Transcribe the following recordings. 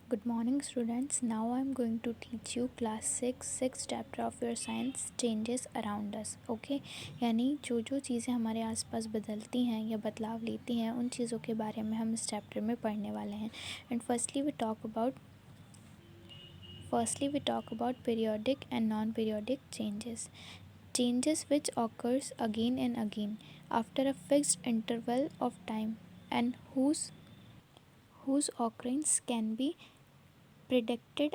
Good morning students. Now I am going to teach you class 6 6th chapter of your science changes around us. Okay यानी जो जो चीज़ें हमारे आसपास बदलती हैं या बदलाव लेती हैं उन चीज़ों के बारे में हम इस चैप्टर में पढ़ने वाले हैं. And firstly we talk about periodic and non-periodic changes. Changes which occurs again and again after a fixed interval of time and whose occurrence can be predicted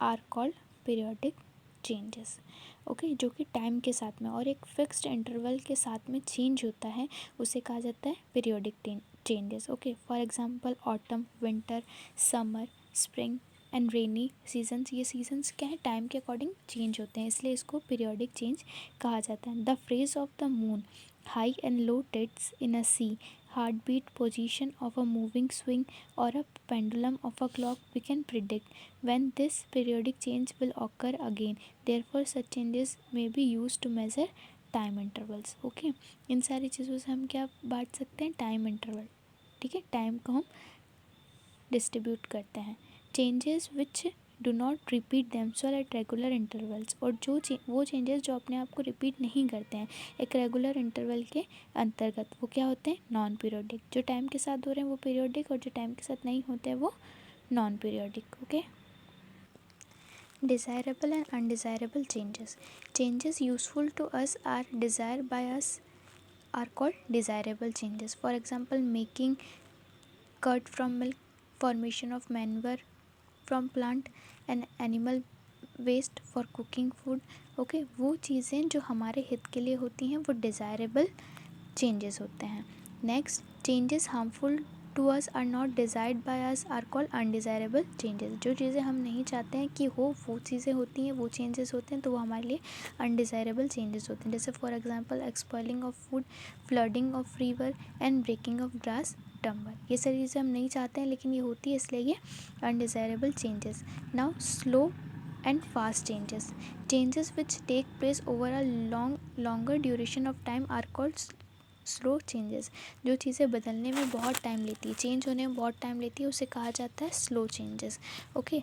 are called periodic changes. Okay जो कि time के साथ में और एक fixed interval के साथ में चेंज होता है उसे कहा जाता है periodic changes. Okay for example autumn, winter, summer, spring and rainy seasons. ये सीजन्स क्या है, टाइम के अकॉर्डिंग चेंज होते हैं, इसलिए इसको पीरियोडिक चेंज कहा जाता है. The phase of the moon, high and low tides in a sea, heartbeat, position of a moving swing or a pendulum of a clock we can predict when this periodic change will occur again. Therefore such changes may be used to measure time intervals. Okay in सारी चीज़ों से हम क्या बांट सकते हैं, time interval. ठीक है, टाइम को हम डिस्ट्रीब्यूट करते हैं. Changes which do not repeat themselves at regular intervals. और वो चेंजेस जो अपने आप को रिपीट नहीं करते हैं एक रेगुलर इंटरवल के अंतर्गत, वो क्या होते हैं, नॉन पीरियोडिक. जो टाइम के साथ हो रहे हैं वो पीरियोडिक और जो टाइम के साथ नहीं होते हैं वो non periodic. Okay desirable and undesirable changes useful to us are desired by us are called desirable changes. For example, making curd from milk, formation of manure from plant and animal waste for cooking food. Okay वो चीज़ें जो हमारे हित के लिए होती हैं वो डिज़ायरेबल चेंजेस होते हैं. Next, changes harmful to us are not desired by us are called undesirable changes. जो चीज़ें हम नहीं चाहते हैं कि वो चीज़ें होती हैं, वो चेंजेस होते हैं, तो वो हमारे लिए अनडिज़ायरेबल चेंजेस होते हैं. जैसे for example spoiling of food, flooding of river and breaking of glass tumbler. ये सारी चीज़ें हम नहीं चाहते हैं लेकिन ये होती है, इसलिए ये undesirable changes. Now slow and fast changes which take place over a longer duration of time are called slow changes. जो चीज़ें बदलने में बहुत टाइम लेती है, चेंज होने में बहुत टाइम लेती है, उसे कहा जाता है slow changes. Okay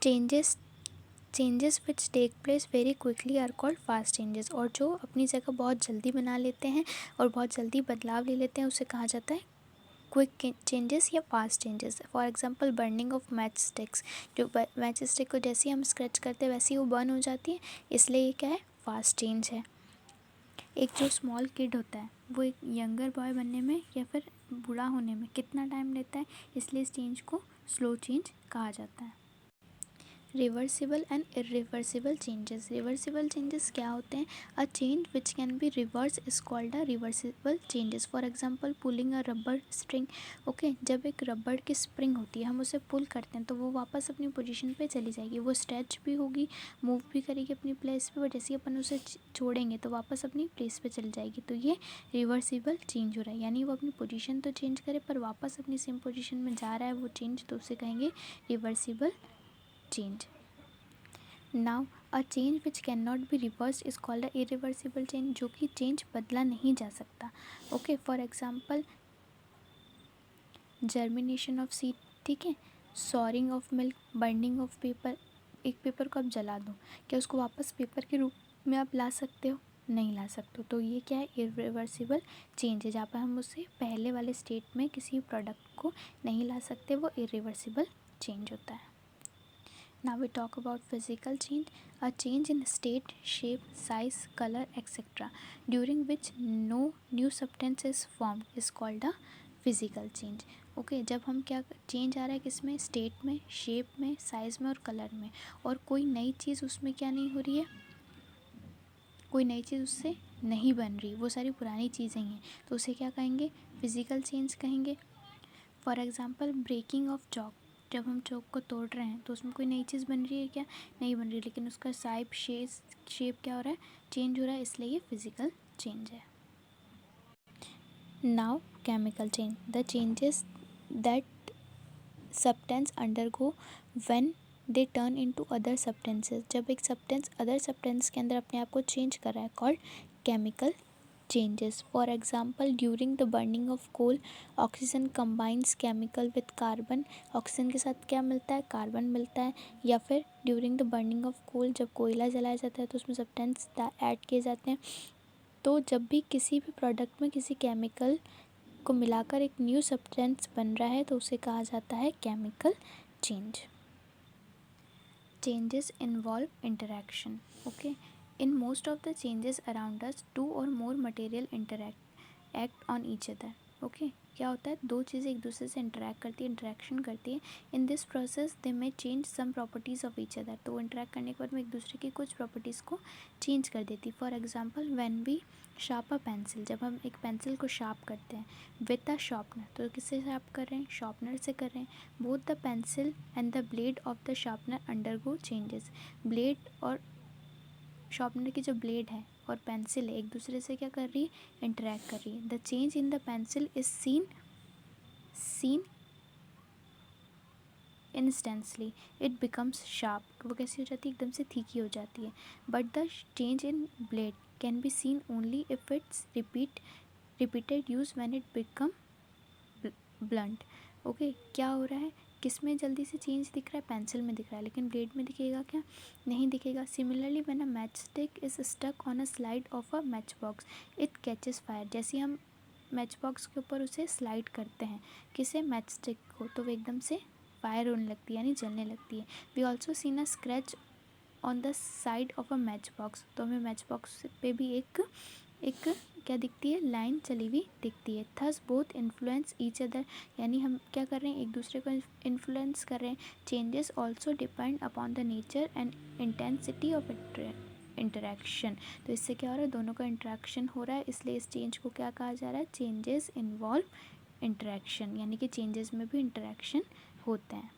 changes which take place very quickly are called fast changes. और जो अपनी जगह बहुत जल्दी बना लेते हैं और बहुत जल्दी बदलाव ले लेते हैं उसे कहा जाता है क्विक चेंजेस या fast changes. For example burning of match sticks. जो मैच स्टिक को जैसे ही हम स्क्रैच करते हैं वैसे ही वो बर्न हो जाती है, इसलिए ये क्या है, फास्ट चेंज है. एक जो स्मॉल किड होता है वो एक यंगर बॉय बनने में या फिर बूढ़ा होने में कितना टाइम लेता है, इसलिए इस चेंज को स्लो चेंज कहा जाता है. रिवर्सिबल एंड इरिवर्सिबल चेंजेस क्या होते हैं, a change which can be reverse is called a reversible changes. For example pulling a rubber spring. Okay जब एक रबड़ की स्प्रिंग होती है हम उसे पुल करते हैं तो वो वापस अपनी पोजीशन पे चली जाएगी, वो स्ट्रेच भी होगी, मूव भी करेगी अपनी प्लेस पे, बट जैसे ही अपन उसे छोड़ेंगे तो वापस अपनी प्लेस पे चली जाएगी. तो ये रिवर्सिबल चेंज हो रहा है, यानी वो अपनी पोजीशन तो चेंज करे पर वापस अपनी सेम पोजीशन में जा रहा है वो चेंज, तो उसे कहेंगे reversible change. Now a change which cannot be reversed is called a irreversible change. जो कि चेंज बदला नहीं जा सकता. Okay for example germination of seed. ठीक है, soaring of milk, burning of paper. एक पेपर को आप जला दो, क्या उसको वापस पेपर के रूप में आप ला सकते हो, नहीं ला सकते. तो ये क्या है, इरिवर्सिबल चेंज है. जहाँ पर हम उसे पहले वाले स्टेट में किसी प्रोडक्ट को नहीं ला सकते, वो इरिवर्सिबल चेंज होता है. Now we talk about physical change. A change in state, shape, size, color, etc. during which no new substance is formed is called a physical change. Okay जब हम क्या चेंज आ रहा है किसमें, स्टेट में, shape में, साइज़ में और कलर में, और कोई नई चीज़ उसमें क्या नहीं हो रही है, कोई नई चीज़ उससे नहीं बन रही, वो सारी पुरानी चीज़ें ही हैं, तो उसे क्या कहेंगे, फिज़िकल चेंज कहेंगे. For example breaking of chalk. जब हम चौक को तोड़ रहे हैं तो उसमें कोई नई चीज़ बन रही है क्या, नहीं बन रही, लेकिन उसका शेप क्या हो रहा है, चेंज हो रहा है, इसलिए ये फिज़िकल चेंज है. Now chemical change. The changes that substance undergo when they turn into other substances. जब एक सब्सटेंस अदर सब्सटेंस के अंदर अपने आप को चेंज कर रहा है, called chemical changes. For example, during the burning of coal, oxygen combines chemical with carbon. Oxygen के साथ क्या मिलता है? कार्बन मिलता है. या फिर during the burning of coal, जब कोयला जलाया जाता है तो उसमें सब्सटेंस ऐड किए जाते हैं. तो जब भी किसी भी प्रोडक्ट में किसी केमिकल को मिलाकर एक न्यू सब्सटेंस बन रहा है तो उसे कहा जाता है chemical change. Changes involve interaction. Okay, in most of the changes around us, two or more material act on each other. Okay, क्या होता है? दो चीज़ें एक दूसरे से इंटरेक्ट करती है, इंटरेक्शन करती है. In this process they may change some properties of each other. तो इंटरेक्ट करने के बाद में एक दूसरे की कुछ प्रॉपर्टीज़ को चेंज कर देती. For example, when we sharp a pencil, जब हम एक पेंसिल को शार्प करते हैं विद अ शार्पनर, तो किससे शार्प कर रहे हैं? शार्पनर से कर रहे हैं. Both the pencil and the blade of the sharpener undergo changes. Blade और शार्पनर की जो ब्लेड है और पेंसिल है एक दूसरे से क्या कर रही है? इंटरेक्ट कर रही है. The change in the pencil is seen instantly. It becomes sharp. वो कैसी हो जाती है? एकदम से तीखी हो जाती है. But the change in blade can be seen only if it's repeated use when it become blunt. Okay, क्या हो रहा है? किस में जल्दी से चेंज दिख रहा है? पेंसिल में दिख रहा है. लेकिन ब्लेड में दिखेगा क्या? नहीं दिखेगा. Similarly when a match stick is stuck on a slide of a match box, it catches fire. जैसे हम मैच बॉक्स के ऊपर उसे स्लाइड करते हैं, किसे? मैच स्टिक को, तो वो एकदम से फायर होने लगती है, यानी जलने लगती है. We also seen a scratch on the side of a match box. तो हमें मैच बॉक्स पे भी एक क्या दिखती है? लाइन चली हुई दिखती है. Thus both influence each other, यानी हम क्या कर रहे हैं? एक दूसरे को इन्फ्लुएंस कर रहे हैं. Changes also depend upon the nature and intensity of interaction. तो इससे क्या हो रहा है? दोनों का इंटरेक्शन हो रहा है, इसलिए इस चेंज को क्या कहा जा रहा है? चेंजेस इन्वॉल्व इंटरेक्शन, यानी कि चेंजेस में भी इंटरेक्शन होते हैं.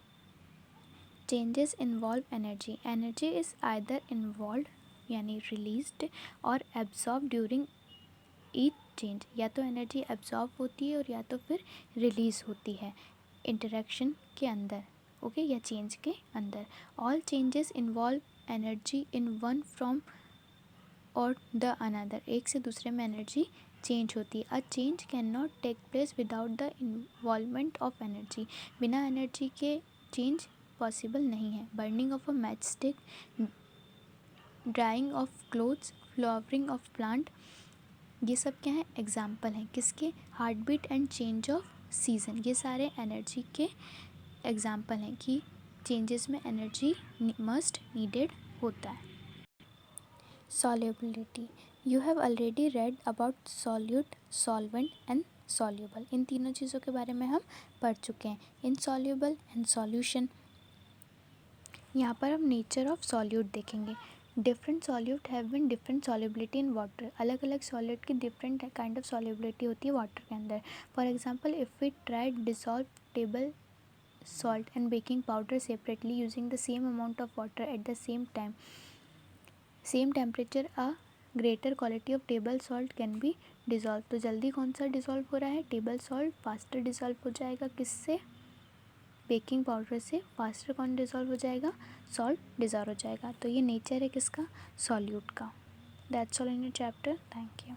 Changes involve energy. Energy is either involve यानी रिलीज्ड और एब्जॉर्ब ड्यूरिंग ईच चेंज. या तो एनर्जी एब्जॉर्ब होती है और या तो फिर रिलीज़ होती है इंटरेक्शन के अंदर. ओके, या चेंज के अंदर. All changes involve energy in one from or the another. एक से दूसरे में एनर्जी चेंज होती है. A change can not take place without the involvement of energy. बिना एनर्जी के चेंज पॉसिबल नहीं है. Burning of a match stick, drying of clothes, flowering of plant, ये सब क्या है? एग्जाम्पल हैं. किसके? Heart beat and change of season. ये सारे एनर्जी के एग्जाम्पल हैं कि चेंजेस में एनर्जी मस्ट नीडेड होता है. Solubility. You have already read about solute, solvent and soluble. इन तीनों चीज़ों के बारे में हम पढ़ चुके हैं. Insoluble and solution. यहाँ पर हम नेचर ऑफ सॉल्यूट देखेंगे. Different solute have been different solubility in water. अलग अलग सॉल्यूट की डिफरेंट काइंड ऑफ सॉल्युबिलिटी होती है वाटर के अंदर. For example, if we try dissolve table salt and baking powder separately using the same amount of water at the same temperature, a greater quality of table salt can be dissolved. तो जल्दी कौन सा dissolve हो रहा है? Table salt. Faster dissolve हो जाएगा किससे? बेकिंग पाउडर से. फास्टर कौन डिसॉल्व हो जाएगा? सॉल्ट डिसॉल्व हो जाएगा. तो ये नेचर है किसका? सॉल्यूट का. That's all in your chapter. Thank you.